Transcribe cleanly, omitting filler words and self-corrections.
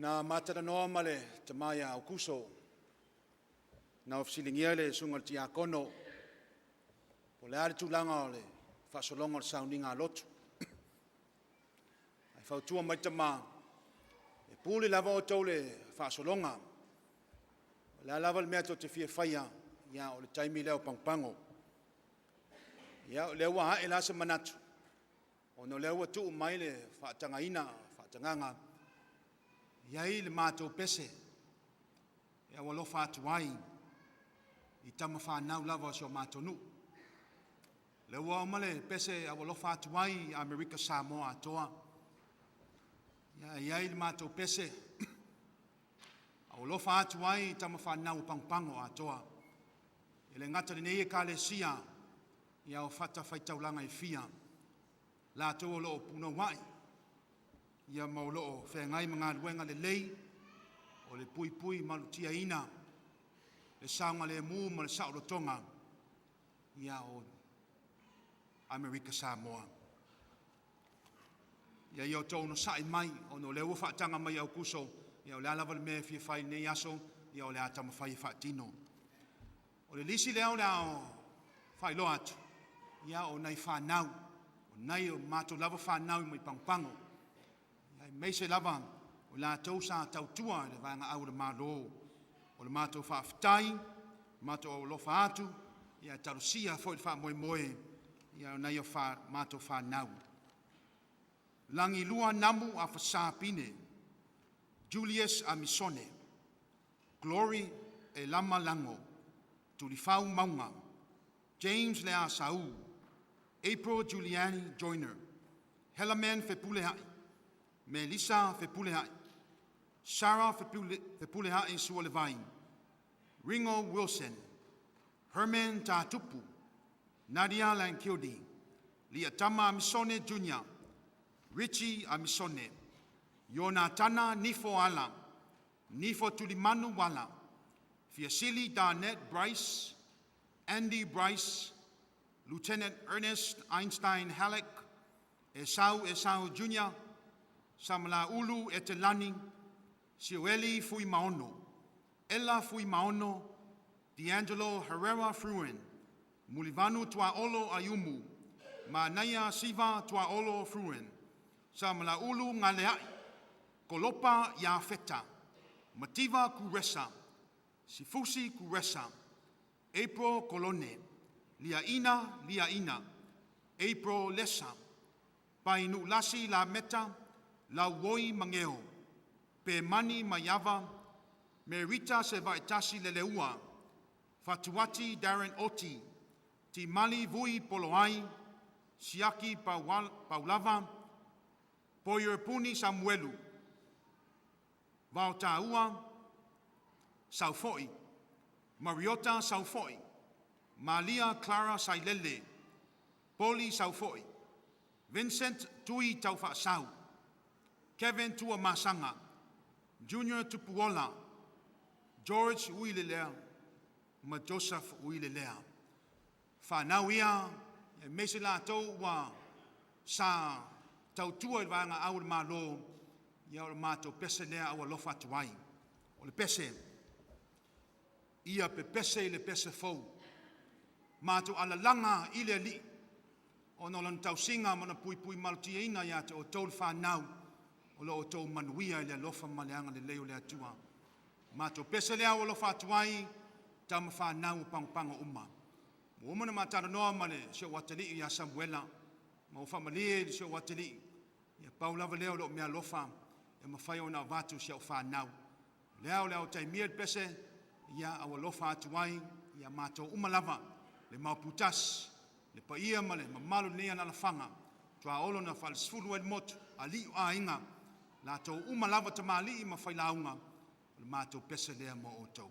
Na matara noa male te mai au kuso. Na ofisilingia le sunga ti akono. Po le ari tūlanga o le whasolonga o sauniga lotu. Ai whautua mai te maa. E pūle lava o tau le whasolonga. Le lava le mea to te fia faia. Ia o le taimi leo pangpango. Ia o leo wa hae la se manatu. O no leo wa tuu mai le whaatangaina, whaatanganga. Iai le mātou pese, e awa lofa atu ai, I tamafanau lava o sio mātonu. Le ua omale pese awa lofa atu ai, Amerika Samoa atoa. Iai le mātou pese, awa lofa atu ai, tamafanau pangpango atoa. Ele ngata le nei ekalesia, ia o fata faitaulanga I fia. La toa lo o puna wai. Ia maulo o whengai mga luenga le lei, o le pui pui malutia ina, le saunga le mu ma le saulo tonga, ia o Amerika Samoa. Ia iau tau no sai mai, o no le ua whaatanga mai au kuso, ia o le alawa le mea fia whai nei aso, ia o le atama whai whaatino. O le lisi leo le o whai lo atu, ia o nei whanau, o nei o mato lava whanau mai pangpango, maise lava o la tau sa tautua le vaega au le malo o le matou faafetai matou alofa atu ia talusia foi le faamoemoe ia nai o matou fanau langi lua namu a fasapine Julius Amisone Glory e lama lango tulifau maunga James Lea Sau April Giuliani Joyner Helaman Fepulehai Melissa Fepulehai, Sarah Fepulehai Suolevai, Ringo Wilson, Herman Tatupu, Nadia Lankildi, Liatama Amisone Jr., Richie Amisone, Yonatana Nifo Ala, Nifo Tulimanu Wala, Fiasili Darnett Bryce, Andy Bryce, Lieutenant Ernest Einstein Halleck, Esau Jr., Samala Ulu Etelani, Siueli Fui Maono, Ella Fui Maono, D'Angelo Herrera Fruen, Mulivanu Tuaolo Ayumu, Manaya Siva Tuaolo Fruen, Samala Ulu Ngaleai, Kolopa Yafeta, Mativa Kuresa, Sifusi Kuresa, April Colone, Liaina, April Lesa, Painu Lasi La Meta, La woi mangeo, pe mani mayava, merita se vaitasi leleua, fatuati Darren Oti, ti mali vui poloai, siaki paulava, poyerpuni Samuelu, vautaua, saufoi, Mariota saufoi, Malia Clara Sailele, Poli saufoi, Vincent Tui Taufa Sau, Kevin Tua Masanga, Junior Tupuola, George Uilelea, Ma Joseph Uilelea. Whanau ia, e mese la tau wa sa tautua vanga au le malo, ia o le mato pese lea au alofa tuai. O le pese, ia pe pese le pese fau. Mato ala langa ile li, o no lan tau singa mana pui pui malutia ina ia te o tau le whanau, o lo tau manuia le alofa maleanga le leo le atua. Mato pese lea o alofa atuai, tamafanau pangpanga uma. Mo umana matara noa male, sio watali ia Samuela, ma ufa malie sio watali, ia paulava leo lo mea alofa, ia mawhai o na vatu sio whanau. Leo taimia pese, ia au alofa atuai, ia mato umalava, le mauputas, le paia male, ma malo nea na lafanga, tua olo na falsfulu el motu, Alii a inga, la tau umalava tamali ma whailaunga, le mātou pese lea mo o tau.